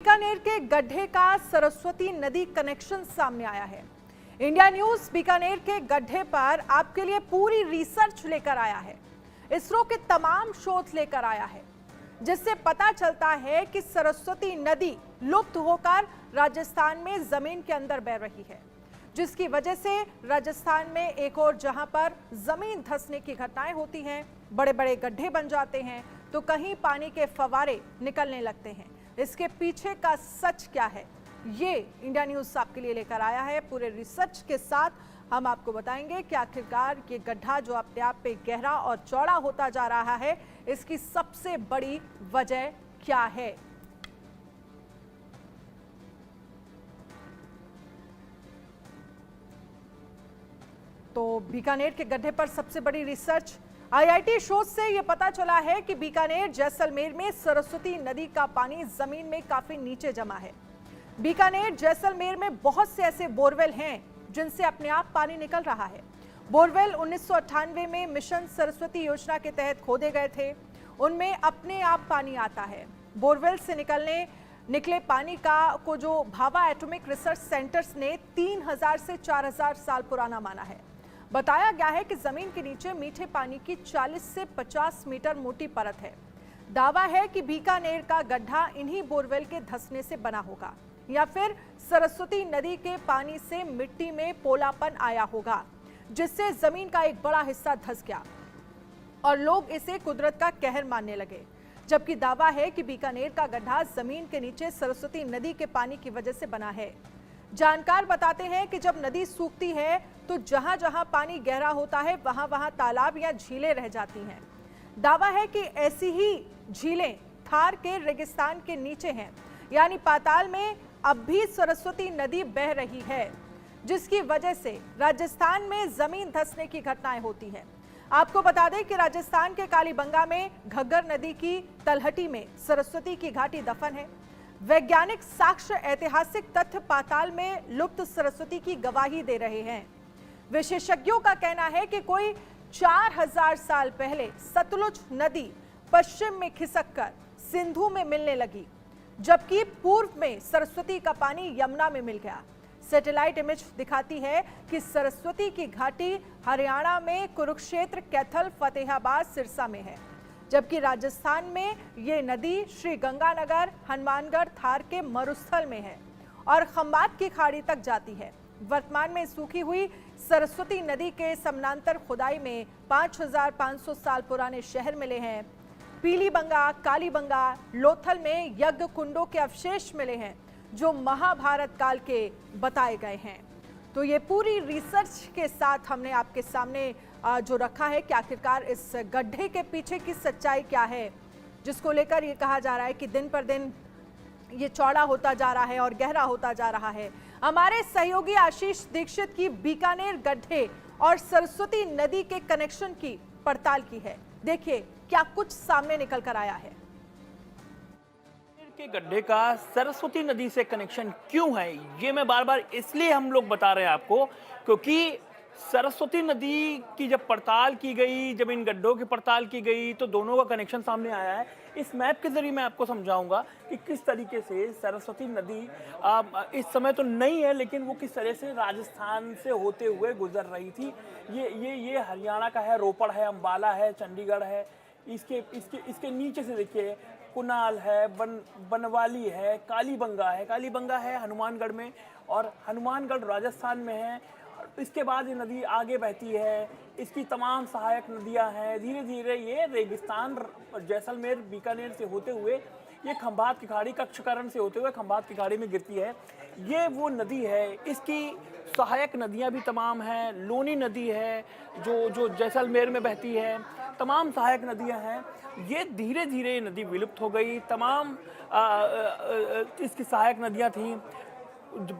बीकानेर के गड्ढे का सरस्वती नदी कनेक्शन सामने आया है। इंडिया न्यूज बीकानेर के गड्ढे पर आपके लिए पूरी रिसर्च लेकर आया है। इसरो के तमाम शोध लेकर आया है, जिससे पता चलता है कि सरस्वती नदी लुप्त होकर राजस्थान में जमीन के अंदर बह रही है, जिसकी वजह से राजस्थान में एक और जहां पर जमीन धंसने की घटनाएं होती हैं, बड़े बड़े गड्ढे बन जाते हैं, तो कहीं पानी के फव्वारे निकलने लगते हैं। इसके पीछे का सच क्या है, ये इंडिया न्यूज आपके लिए लेकर आया है। पूरे रिसर्च के साथ हम आपको बताएंगे कि आखिरकार ये गड्ढा जो अपने आप पे गहरा और चौड़ा होता जा रहा है, इसकी सबसे बड़ी वजह क्या है। तो बीकानेर के गड्ढे पर सबसे बड़ी रिसर्च आईआईटी शोध से यह पता चला है कि बीकानेर जैसलमेर में सरस्वती नदी का पानी जमीन में काफी नीचे जमा है। बीकानेर जैसलमेर में बहुत से ऐसे बोरवेल हैं जिनसे अपने आप पानी निकल रहा है। बोरवेल 1998 में मिशन सरस्वती योजना के तहत खोदे गए थे, उनमें अपने आप पानी आता है। बोरवेल से निकले पानी को जो भाभा एटॉमिक रिसर्च सेंटर्स ने 3000 से 4000 साल पुराना माना है। बताया गया है कि जमीन के नीचे मीठे पानी की 40 से 50 मीटर मोटी परत है। दावा है कि बीकानेर का गड्ढा इन्हीं बोरवेल के धंसने से बना होगा, या फिर सरस्वती नदी के पानी से मिट्टी में पोलापन आया होगा, जिससे जमीन का एक बड़ा हिस्सा धंस गया और लोग इसे कुदरत का कहर मानने लगे। जबकि दावा है कि बीकानेर का गड्ढा जमीन के नीचे सरस्वती नदी के पानी की वजह से बना है। जानकार बताते हैं कि जब नदी सूखती है तो जहां जहां पानी गहरा होता है वहां वहां तालाब या झीलें रह जाती हैं। दावा है कि ऐसी ही झीलें थार के रेगिस्तान के नीचे हैं, यानी पाताल में अब भी सरस्वती नदी बह रही है, जिसकी वजह से राजस्थान में जमीन धंसने की घटनाएं होती हैं। आपको बता दें कि राजस्थान के कालीबंगा में घग्गर नदी की तलहटी में सरस्वती की घाटी दफन है। वैज्ञानिक साक्ष्य ऐतिहासिक तथ्य पाताल में लुप्त सरस्वती की गवाही दे रहे हैं। विशेषज्ञों का कहना है कि कोई 4000 साल पहले सतलुज नदी पश्चिम में खिसककर सिंधु में मिलने लगी, जबकि पूर्व में सरस्वती का पानी यमुना में मिल गया। सैटेलाइट इमेज दिखाती है कि सरस्वती की घाटी हरियाणा में कुरुक्षेत्र, कैथल, फतेहाबाद, सिरसा में है, जबकि राजस्थान में ये नदी श्री गंगानगर, हनुमानगढ़, थार के मरुस्थल में है और खंबात की खाड़ी तक जाती है। वर्तमान में सूखी हुई सरस्वती नदी के समानांतर खुदाई में 5500 साल पुराने शहर मिले हैं। पीलीबंगा, कालीबंगा, लोथल में यज्ञ कुंडों के अवशेष मिले हैं, जो महाभारत काल के बताए गए हैं। तो ये पूरी रिसर्च के साथ हमने आपके सामने जो रखा है कि आखिरकार इस गड्ढे के पीछे की सच्चाई क्या है, जिसको लेकर ये कहा जा रहा है कि दिन पर दिन ये चौड़ा होता जा रहा है और गहरा होता जा रहा है। हमारे सहयोगी आशीष दीक्षित की बीकानेर गड्ढे और सरस्वती नदी के कनेक्शन की पड़ताल की है। देखिए क्या कुछ सामने निकल कर आया है। के गड्ढे का सरस्वती नदी से कनेक्शन क्यों है, ये मैं बार बार इसलिए हम लोग बता रहे हैं आपको, क्योंकि सरस्वती नदी की जब पड़ताल की गई, जब इन गड्ढों की पड़ताल की गई, तो दोनों का कनेक्शन सामने आया है। इस मैप के जरिए मैं आपको समझाऊंगा कि किस तरीके से सरस्वती नदी इस समय तो नहीं है, लेकिन वो किस तरह से राजस्थान से होते हुए गुजर रही थी। ये हरियाणा का है, रोपड़ है, अंबाला है, चंडीगढ़ है। इसके नीचे से देखिए कुनाल है, बनवाली है, कालीबंगा है हनुमानगढ़ में, और हनुमानगढ़ राजस्थान में है। इसके बाद ये नदी आगे बहती है, इसकी तमाम सहायक नदियां हैं। धीरे धीरे ये रेगिस्तान जैसलमेर, बीकानेर से होते हुए ये खंभात की खाड़ी, कक्षकरण से होते हुए खंभात की खाड़ी में गिरती है। ये वो नदी है, इसकी सहायक नदियां भी तमाम हैं। लोनी नदी है जो जैसलमेर में बहती है, तमाम सहायक नदियां हैं। ये धीरे धीरे नदी विलुप्त हो गई। तमाम इसकी सहायक नदियां थीं।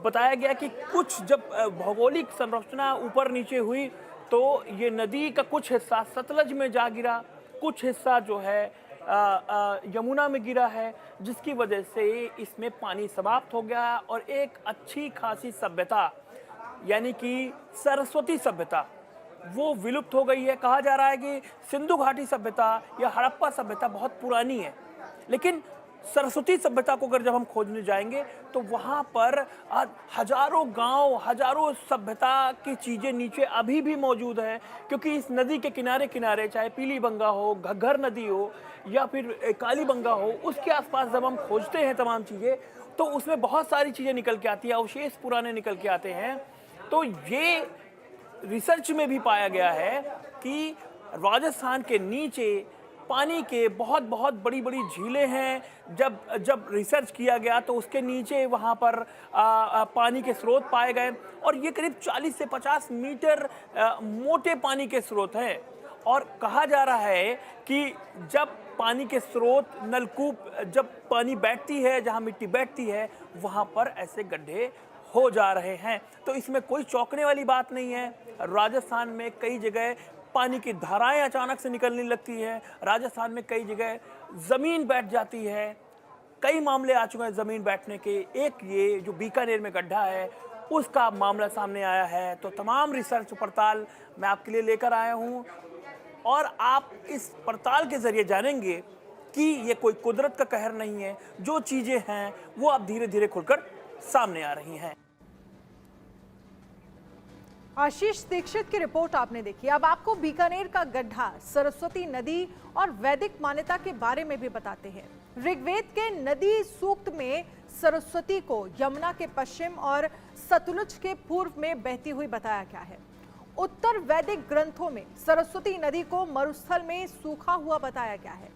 बताया गया कि कुछ जब भौगोलिक संरचना ऊपर नीचे हुई तो ये नदी का कुछ हिस्सा सतलज में जा गिरा, कुछ हिस्सा जो है यमुना में गिरा है, जिसकी वजह से इसमें पानी समाप्त हो गया और एक अच्छी खासी सभ्यता यानी कि सरस्वती सभ्यता वो विलुप्त हो गई है। कहा जा रहा है कि सिंधु घाटी सभ्यता या हड़प्पा सभ्यता बहुत पुरानी है, लेकिन सरस्वती सभ्यता को अगर जब हम खोजने जाएंगे तो वहाँ पर हजारों गांव, हजारों सभ्यता की चीज़ें नीचे अभी भी मौजूद हैं, क्योंकि इस नदी के किनारे किनारे चाहे पीलीबंगा हो, घग्गर नदी हो या फिर कालीबंगा हो, उसके आसपास जब हम खोजते हैं तमाम चीज़ें तो उसमें बहुत सारी चीज़ें निकल के आती हैं, अवशेष पुराने निकल के आते हैं। तो ये रिसर्च में भी पाया गया है कि राजस्थान के नीचे पानी के बहुत बहुत बड़ी बड़ी झीलें हैं। जब रिसर्च किया गया तो उसके नीचे वहाँ पर पानी के स्रोत पाए गए और ये करीब 40 से 50 मीटर मोटे पानी के स्रोत हैं। और कहा जा रहा है कि जब पानी के स्रोत, नलकूप, जब पानी बैठती है, जहाँ मिट्टी बैठती है, वहाँ पर ऐसे गड्ढे हो जा रहे हैं। तो इसमें कोई चौंकने वाली बात नहीं है। राजस्थान में कई जगह पानी की धाराएं अचानक से निकलने लगती है, राजस्थान में कई जगह ज़मीन बैठ जाती है। कई मामले आ चुके हैं ज़मीन बैठने के। एक ये जो बीकानेर में गड्ढा है उसका मामला सामने आया है। तो तमाम रिसर्च पड़ताल मैं आपके लिए लेकर आया हूँ और आप इस पड़ताल के ज़रिए जानेंगे कि ये कोई कुदरत का कहर नहीं है। जो चीज़ें हैं वो अब धीरे धीरे खुलकर सामने आ रही हैं। आशीष दीक्षित की रिपोर्ट आपने देखी। अब आपको बीकानेर का गड्ढा, सरस्वती नदी और वैदिक मान्यता के बारे में भी बताते हैं। ऋग्वेद के नदी सूक्त में सरस्वती को यमुना के पश्चिम और सतलुज के पूर्व में बहती हुई बताया गया है। उत्तर वैदिक ग्रंथों में सरस्वती नदी को मरुस्थल में सूखा हुआ बताया गया है।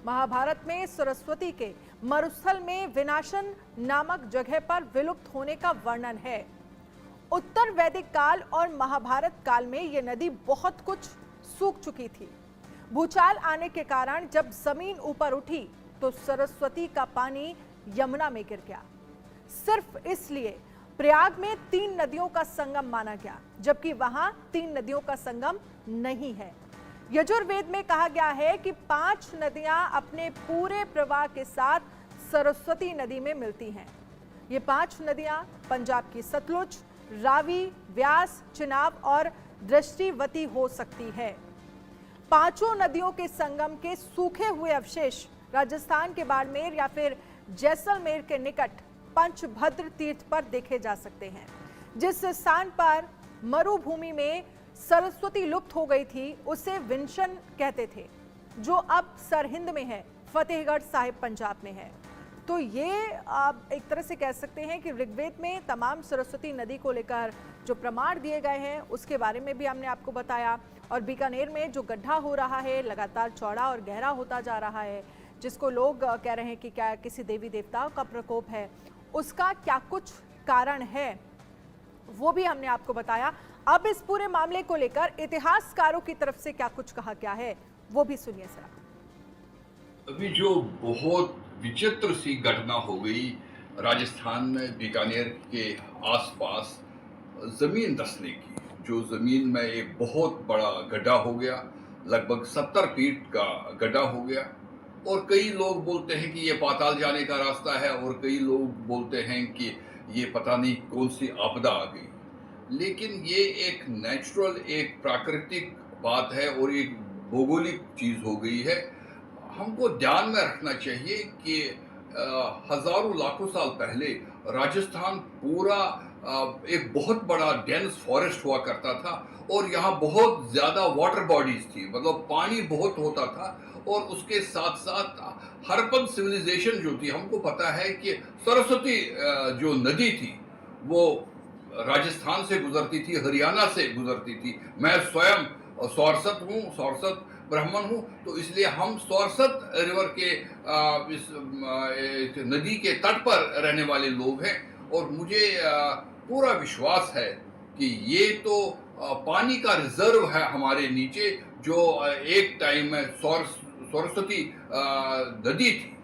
महाभारत में सरस्वती के मरुस्थल में विनाशन नामक जगह पर विलुप्त होने का वर्णन है। उत्तर वैदिक काल और महाभारत काल में यह नदी बहुत कुछ सूख चुकी थी। भूचाल आने के कारण जब जमीन ऊपर उठी तो सरस्वती का पानी यमुना में गिर गया। सिर्फ इसलिए प्रयाग में 3 नदियों का संगम माना गया, जबकि वहां 3 नदियों का संगम नहीं है। यजुर्वेद में कहा गया है कि 5 नदियां अपने पूरे प्रवाह के साथ सरस्वती नदी में मिलती हैं। ये 5 नदियां पंजाब की सतलुज, रावी, व्यास, चिनाब और दृष्टिवती हो सकती है। 5 नदियों के संगम के सूखे हुए अवशेष राजस्थान के बाड़मेर या फिर जैसलमेर के निकट पंचभद्र तीर्थ पर देखे जा सकते हैं। जिस स्थान पर मरुभूमि में सरस्वती लुप्त हो गई थी उसे विंशन कहते थे, जो अब सरहिंद में है, फतेहगढ़ साहिब पंजाब में है। तो ये आप एक तरह से कह सकते हैं कि ऋग्वेद में तमाम सरस्वती नदी को लेकर जो प्रमाण दिए गए हैं उसके बारे में भी हमने आपको बताया। और बीकानेर में जो गड्ढा हो रहा है लगातार चौड़ा और गहरा होता जा रहा है, जिसको लोग कह रहे हैं कि क्या किसी देवी देवताओं का प्रकोप है, उसका क्या कुछ कारण है वो भी हमने आपको बताया। अब इस पूरे मामले को लेकर इतिहासकारों की तरफ से क्या कुछ कहा गया है वो भी सुनिए जरा। अभी जो बहुत विचित्र सी घटना हो गई राजस्थान में बीकानेर के आसपास जमीन धंसने की, जो जमीन में एक बहुत बड़ा गड्ढा हो गया, लगभग 70 फीट का गड्ढा हो गया। और कई लोग बोलते हैं कि ये पाताल जाने का रास्ता है और कई लोग बोलते हैं कि ये पता नहीं कौन सी आपदा आ गई। लेकिन ये एक नेचुरल, एक प्राकृतिक बात है और एक भौगोलिक चीज हो गई है। हमको ध्यान में रखना चाहिए कि हजारों लाखों साल पहले राजस्थान पूरा एक बहुत बड़ा डेंस फॉरेस्ट हुआ करता था और यहाँ बहुत ज्यादा वाटर बॉडीज थी, मतलब पानी बहुत होता था। और उसके साथ साथ हड़प्पन सिविलाइजेशन जो थी, हमको पता है कि सरस्वती जो नदी थी वो राजस्थान से गुजरती थी, हरियाणा से गुजरती थी। मैं स्वयं सौरसत हूँ, सौरसत ब्राह्मण हूँ, तो इसलिए हम सौरसत रिवर के इस नदी के तट पर रहने वाले लोग हैं। और मुझे पूरा विश्वास है कि ये तो पानी का रिजर्व है हमारे नीचे, जो एक टाइम में सरस्वती नदी थी।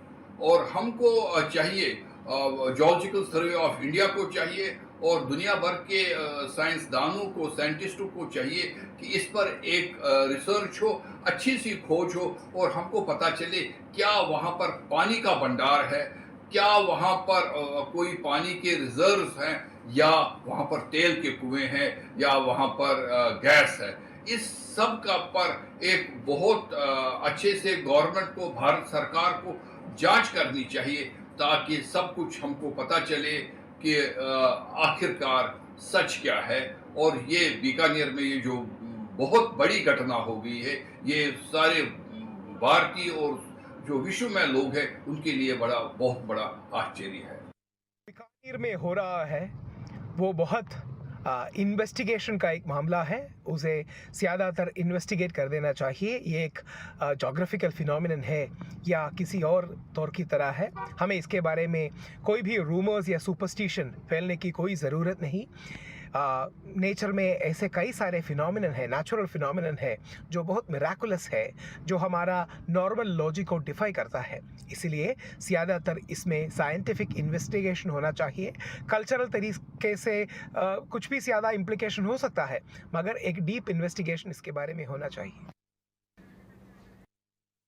और हमको चाहिए, जियोलॉजिकल सर्वे ऑफ इंडिया को चाहिए और दुनिया भर के साइंसदानों को, साइंटिस्टों को चाहिए कि इस पर एक रिसर्च हो, अच्छी सी खोज हो और हमको पता चले क्या वहाँ पर पानी का भंडार है, क्या वहाँ पर कोई पानी के रिजर्व्स हैं, या वहाँ पर तेल के कुएं हैं, या वहाँ पर गैस है। इस सब का पर एक बहुत अच्छे से गवर्नमेंट को, भारत सरकार को जांच करनी चाहिए ताकि सब कुछ हमको पता चले कि आखिरकार सच क्या है। और ये बीकानेर में ये जो बहुत बड़ी घटना हो गई है, ये सारे भारतीय और जो विश्व में लोग हैं उनके लिए बहुत बड़ा आश्चर्य है। बीकानेर में हो रहा है वो बहुत इन्वेस्टिगेशन का एक मामला है, उसे ज़्यादातर इन्वेस्टिगेट कर देना चाहिए। ये एक जोग्राफिकल फिनोमिनन है या किसी और तौर की तरह है। हमें इसके बारे में कोई भी रूमर्स या सुपरस्टिशन फैलने की कोई ज़रूरत नहीं। नेचर में ऐसे कई सारे फिनोमिनन है, नेचुरल फिनोमिनन है जो बहुत मिराकुलस है, जो हमारा नॉर्मल लॉजिक को डिफाई करता है। इसलिए ज़्यादातर इसमें साइंटिफिक इन्वेस्टिगेशन होना चाहिए। कल्चरल तरीके से कुछ भी ज़्यादा इम्प्लिकेशन हो सकता है, मगर एक डीप इन्वेस्टिगेशन इसके बारे में होना चाहिए।